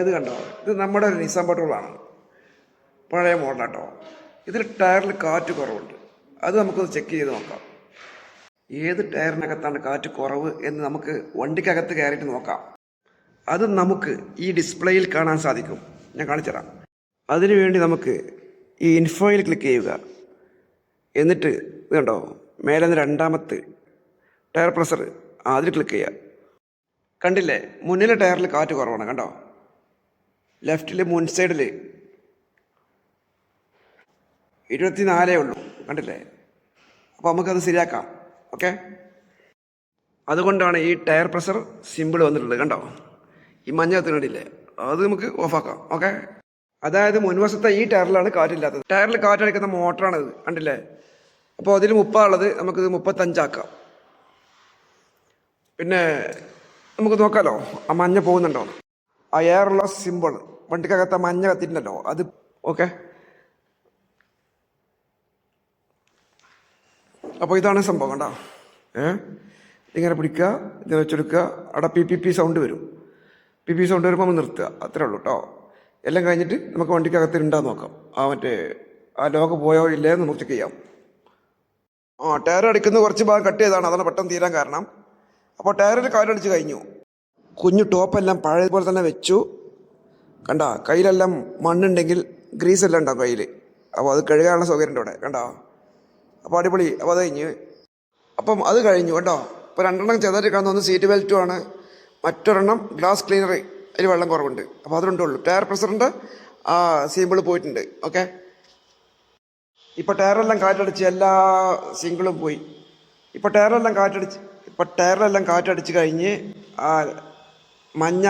ഇത് കണ്ടോ, ഇത് നമ്മുടെ ഒരു നിസാൻ പെട്രോളാണ്, പഴയ മോഡലാട്ടോ. ഇതിൽ ടയറിൽ കാറ്റ് കുറവുണ്ട്. അത് നമുക്കൊന്ന് ചെക്ക് ചെയ്ത് നോക്കാം. ഏത് ടയറിനകത്താണ് കാറ്റ് കുറവ് എന്ന് നമുക്ക് വണ്ടിക്കകത്ത് കയറിയിട്ട് നോക്കാം. അത് നമുക്ക് ഈ ഡിസ്പ്ലേയിൽ കാണാൻ സാധിക്കും. ഞാൻ കാണിച്ചുതരാം. അതിനുവേണ്ടി നമുക്ക് ഈ ഇൻഫോയിൽ ക്ലിക്ക് ചെയ്യുക. എന്നിട്ട് ഇത് കണ്ടോ, മേലെ നിന്ന് രണ്ടാമത്തെ ടയർ പ്രഷർ അതിൽ ക്ലിക്ക് ചെയ്യുക. കണ്ടില്ലേ, മുന്നിലെ ടയറിൽ കാറ്റ് കുറവാണ്. കണ്ടോ, ലെഫ്റ്റിൽ മുൻ സൈഡിൽ 24 ഉള്ളൂ. കണ്ടില്ലേ? അപ്പോൾ നമുക്കത് ശരിയാക്കാം. ഓക്കെ, അതുകൊണ്ടാണ് ഈ ടയർ പ്രഷർ സിമ്പിൾ വന്നിട്ടുള്ളത്. കണ്ടോ, ഈ മഞ്ഞ കത്തിനില്ലേ, അത് നമുക്ക് ഓഫാക്കാം. ഓക്കെ, അതായത് മുൻവശത്തെ ഈ ടയറിലാണ് കാറ്റില്ലാത്തത്. ടയറിൽ കാറ്റടിക്കുന്ന മോട്ടറാണിത്. കണ്ടില്ലേ? അപ്പോൾ അതിൽ 30 ഉള്ളത് നമുക്കിത് 35 ആക്കാം. പിന്നെ നമുക്ക് നോക്കാമല്ലോ, ആ മഞ്ഞ പോകുന്നുണ്ടോ, ആ എയറുള്ള സിമ്പിൾ വണ്ടിക്കകത്ത് മഞ്ഞ കത്തിയിട്ടുണ്ടല്ലോ അത്. ഓക്കെ, അപ്പോൾ ഇതാണ് സംഭവം. കണ്ടോ, ഇങ്ങനെ പിടിക്കുക, ഇങ്ങനെ വെച്ചെടുക്കുക. അവിടെ പി സൗണ്ട് വരും. പി സൗണ്ട് വരുമ്പോൾ നമ്മൾ നിർത്തുക. അത്രേ ഉള്ളൂ കേട്ടോ. എല്ലാം കഴിഞ്ഞിട്ട് നമുക്ക് വണ്ടിക്കകത്ത് ഉണ്ടാകുന്ന നോക്കാം. ആ ലോക്ക് പോയോ ഇല്ലേ എന്ന് നമുക്ക് ചെക്ക് ചെയ്യാം. ടയർ അടിക്കുന്നത് കുറച്ച് ഭാഗം കട്ട് ചെയ്താണ്, അതാണ് പെട്ടെന്ന് തീരാൻ കാരണം. അപ്പോൾ ടയറിൽ കാറ്റടിച്ച് കഴിഞ്ഞു. കുഞ്ഞു ടോപ്പെല്ലാം പഴയതുപോലെ തന്നെ വെച്ചു. കണ്ട, കയ്യിലെല്ലാം മണ്ണുണ്ടെങ്കിൽ ഗ്രീസെല്ലാം ഉണ്ടാവും കയ്യിൽ. അപ്പോൾ അത് കഴുകാനുള്ള സൗകര്യം ഉണ്ട് ഇവിടെ. കണ്ടോ, അപ്പോൾ അടിപൊളി. അപ്പോൾ അത് അത് കഴിഞ്ഞു കേട്ടോ. ഇപ്പോൾ 2 എണ്ണം ചെറുതായിട്ട് കാണുന്ന ഒന്ന് സീറ്റ് ബെൽറ്റും ആണ്, മറ്റൊരെണ്ണം ഗ്ലാസ് ക്ലീനർ. അതിൽ വെള്ളം കുറവുണ്ട്. അപ്പോൾ അത് രണ്ടുള്ളൂ. ടയർ പ്രഷറിൻ്റെ സിമ്പിൾ പോയിട്ടുണ്ട്. ഓക്കെ, ഇപ്പോൾ ടയറെല്ലാം കാറ്റടിച്ച് എല്ലാ സിംഗിളും പോയി. ഇപ്പോൾ ടയറെല്ലാം കാറ്റടിച്ച് കഴിഞ്ഞ് മഞ്ഞ